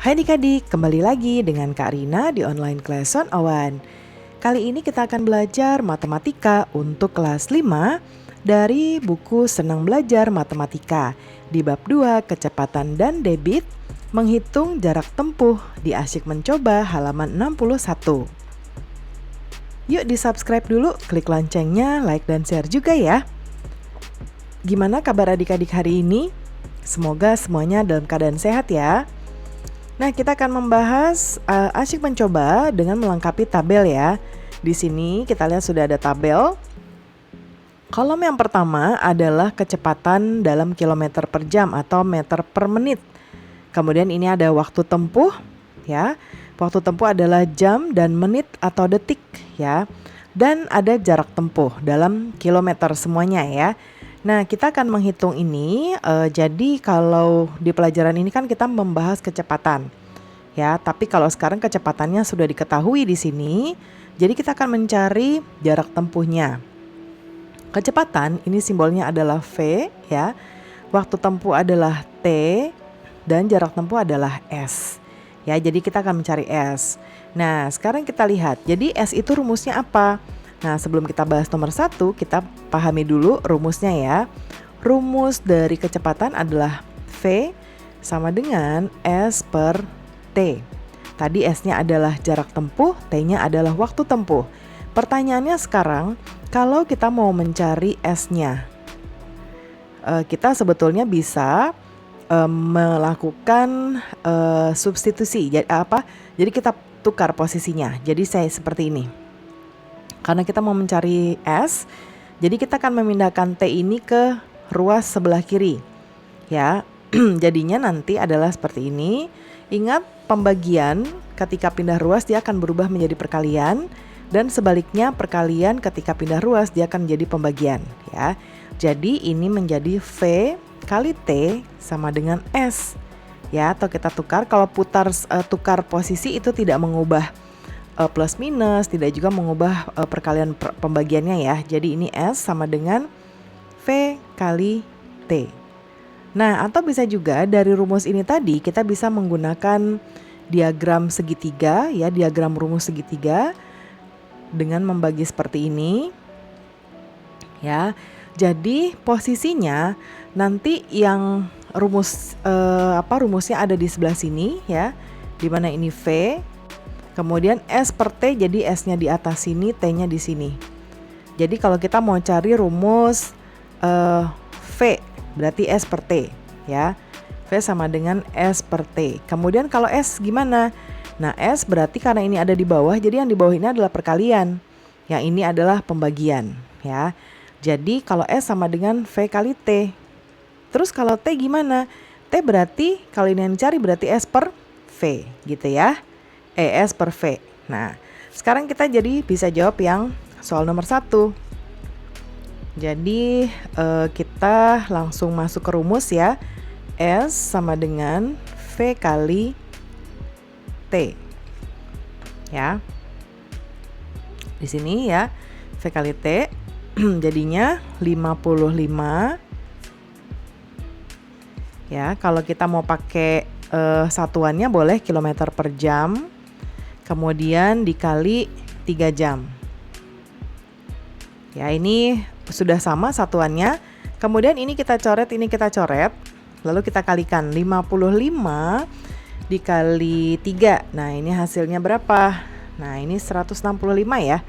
Hai adik-adik, kembali lagi dengan Kak Rina di online class 101. Kali ini kita akan belajar matematika untuk kelas 5 dari buku Senang Belajar Matematika di bab 2 kecepatan dan debit, menghitung jarak tempuh di Asyik Mencoba halaman 61. Yuk di subscribe dulu, klik loncengnya, like dan share juga ya. Gimana kabar adik-adik hari ini? Semoga semuanya dalam keadaan sehat ya. Nah, kita akan membahas Asyik Mencoba dengan melengkapi tabel ya. Di sini kita lihat sudah ada tabel. Kolom yang pertama adalah kecepatan dalam kilometer per jam atau meter per menit. Kemudian ini ada waktu tempuh ya. Waktu tempuh adalah jam dan menit atau detik ya. Dan ada jarak tempuh dalam kilometer semuanya ya. Nah, kita akan menghitung ini. Jadi kalau di pelajaran ini kan kita membahas kecepatan, ya. Tapi kalau sekarang kecepatannya sudah diketahui di sini, jadi kita akan mencari jarak tempuhnya. Kecepatan ini simbolnya adalah V, ya. Waktu tempuh adalah T dan jarak tempuh adalah S. Ya, jadi kita akan mencari S. Nah, sekarang kita lihat. Jadi S itu rumusnya apa? Nah, sebelum kita bahas nomor 1, kita pahami dulu rumusnya ya. Rumus dari kecepatan adalah V sama dengan S per T. Tadi S-nya adalah jarak tempuh, T-nya adalah waktu tempuh. Pertanyaannya sekarang, kalau kita mau mencari S-nya, kita sebetulnya bisa melakukan substitusi. Jadi kita tukar posisinya. Jadi saya seperti ini. Karena kita mau mencari S, jadi kita akan memindahkan T ini ke ruas sebelah kiri. Ya, jadinya nanti adalah seperti ini. Ingat, pembagian ketika pindah ruas dia akan berubah menjadi perkalian, dan sebaliknya perkalian ketika pindah ruas dia akan menjadi pembagian. Ya, jadi ini menjadi V kali T sama dengan S. Ya, atau kita tukar. Kalau tukar posisi itu tidak mengubah plus minus, tidak juga mengubah perkalian pembagiannya ya. Jadi ini S sama dengan V kali T. Nah, atau bisa juga dari rumus ini tadi kita bisa menggunakan diagram segitiga ya, diagram rumus segitiga dengan membagi seperti ini. Ya. Jadi posisinya nanti yang rumusnya ada di sebelah sini ya. Di mana ini V. Kemudian S per T, jadi S-nya di atas sini, T-nya di sini. Jadi kalau kita mau cari rumus V, berarti S per T, ya. V sama dengan S per T. Kemudian kalau S gimana? Nah, S berarti karena ini ada di bawah, jadi yang di bawah ini adalah perkalian. Yang ini adalah pembagian, ya. Jadi kalau S sama dengan V kali T. Terus kalau T gimana? T berarti, kalau ini yang dicari berarti S per V, gitu ya. S per V. Nah, sekarang kita jadi bisa jawab yang soal nomor 1. Jadi kita langsung masuk ke rumus ya. S sama dengan V kali T. Ya. Di sini ya, V kali T jadinya 55. Ya, kalau kita mau pakai satuannya boleh kilometer per jam. Kemudian dikali 3 jam. Ya, ini sudah sama satuannya. Kemudian ini kita coret, ini kita coret. Lalu kita kalikan 55 dikali 3. Nah, ini hasilnya berapa? Nah, ini 165 ya.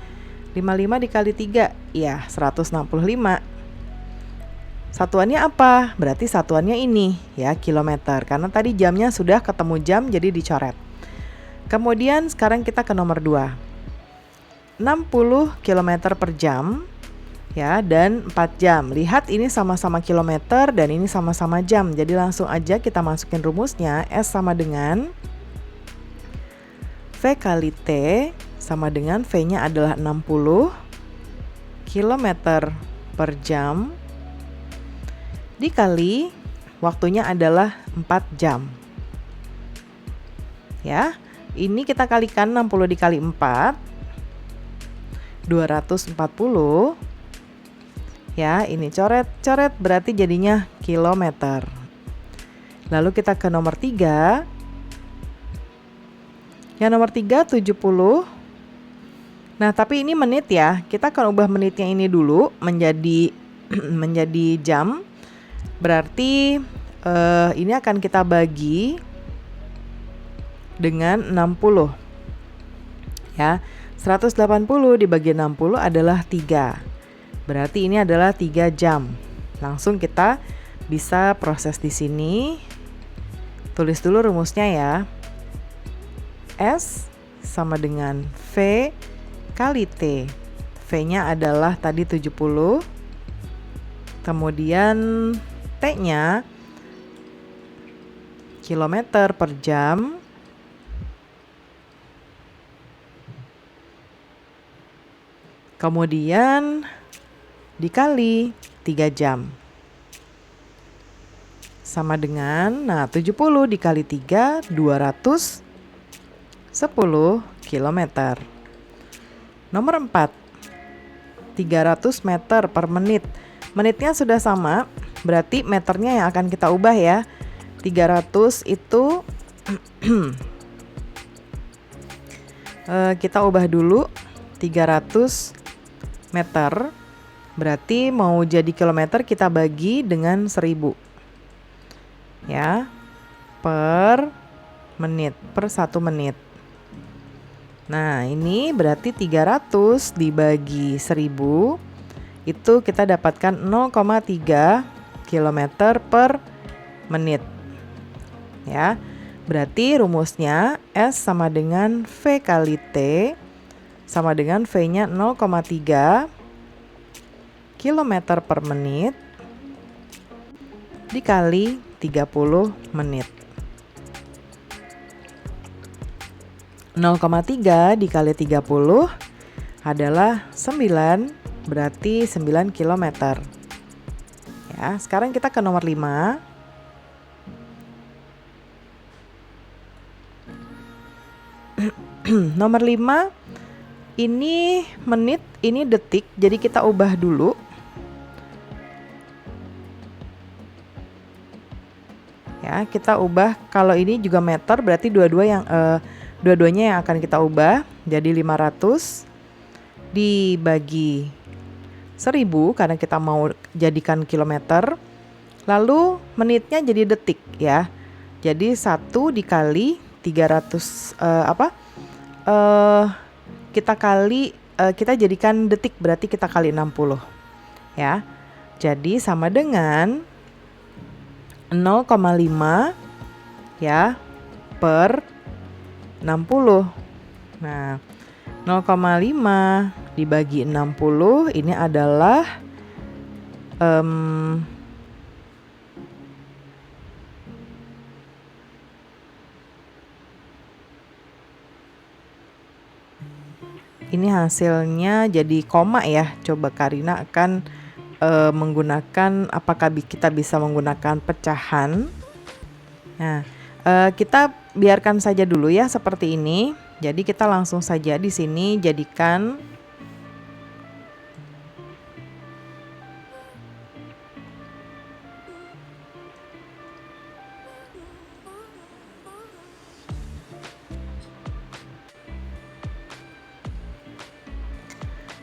55 dikali 3. Ya, 165. Satuannya apa? Berarti satuannya ini ya, kilometer. Karena tadi jamnya sudah ketemu jam jadi dicoret. Kemudian sekarang kita ke nomor 2. 60 km per jam ya, dan 4 jam. Lihat ini sama-sama kilometer dan ini sama-sama jam. Jadi langsung aja kita masukin rumusnya. S sama dengan V kali T sama dengan V-nya adalah 60 km per jam dikali waktunya adalah 4 jam. Ya. Ini kita kalikan 60 dikali 4, 240. Ya, ini coret-coret berarti jadinya kilometer. Lalu kita ke nomor 3. Yang nomor 3, 70. Nah, tapi ini menit ya. Kita akan ubah menitnya ini dulu menjadi menjadi jam. Berarti ini akan kita bagi dengan 60. Ya. 180 dibagi 60 adalah 3. Berarti ini adalah 3 jam. Langsung kita bisa proses di sini. Tulis dulu rumusnya ya. S sama dengan V kali T. V-nya adalah tadi 70. Kemudian T-nya kilometer per jam. Kemudian dikali 3 jam. Sama dengan, 70 dikali 3, 210 km. Nomor 4, 300 meter per menit. Menitnya sudah sama, berarti meternya yang akan kita ubah ya. 300 itu kita ubah dulu 300 meter. Berarti mau jadi kilometer kita bagi dengan 1000. Ya, per menit, per 1 menit. Nah, ini berarti 300 dibagi 1000, itu kita dapatkan 0,3 km per menit. Ya, berarti rumusnya S sama dengan V kali T, sama dengan V-nya 0,3 km per menit dikali 30 menit. 0,3 dikali 30 adalah 9, berarti 9 km. Ya, sekarang kita ke nomor 5. Nomor 5, ini menit, ini detik, jadi kita ubah dulu. Ya, kita ubah, kalau ini juga meter, berarti dua-duanya yang akan kita ubah. Jadi 500 dibagi 1000 karena kita mau jadikan kilometer. Lalu menitnya jadi detik ya. Jadi 1 dikali 300 kita jadikan detik, berarti kita kali 60 ya. Jadi sama dengan 0,5 ya per 60. Nah, 0,5 dibagi 60 ini adalah ini hasilnya jadi koma ya. Coba Karina akan menggunakan, apakah kita bisa menggunakan pecahan. Nah, kita biarkan saja dulu ya seperti ini. Jadi kita langsung saja di sini jadikan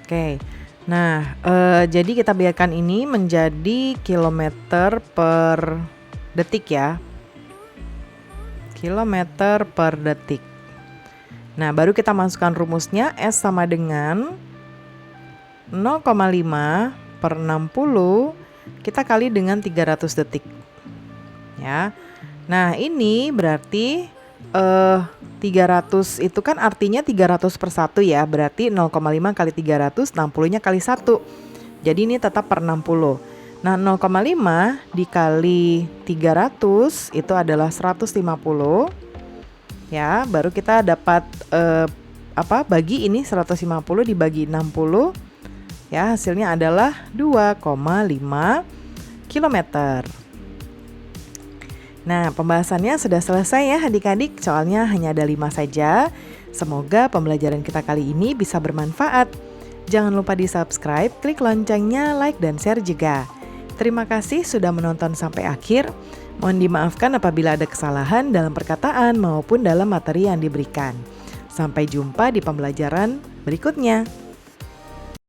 Oke. Nah, jadi kita biarkan ini menjadi kilometer per detik ya. Kilometer per detik. Nah, baru kita masukkan rumusnya. S sama dengan 0,5 per 60 kita kali dengan 300 detik. Ya. Nah, ini berarti 300 itu kan artinya 300 per 1 ya. Berarti 0,5 kali 300, 60-nya kali 1. Jadi ini tetap per 60. Nah, 0,5 dikali 300 itu adalah 150. Ya, baru kita dapat bagi ini 150 dibagi 60. Ya, hasilnya adalah 2,5 kilometer. Nah, pembahasannya sudah selesai ya adik-adik, soalnya hanya ada 5 saja. Semoga pembelajaran kita kali ini bisa bermanfaat. Jangan lupa di subscribe, klik loncengnya, like, dan share juga. Terima kasih sudah menonton sampai akhir. Mohon dimaafkan apabila ada kesalahan dalam perkataan maupun dalam materi yang diberikan. Sampai jumpa di pembelajaran berikutnya.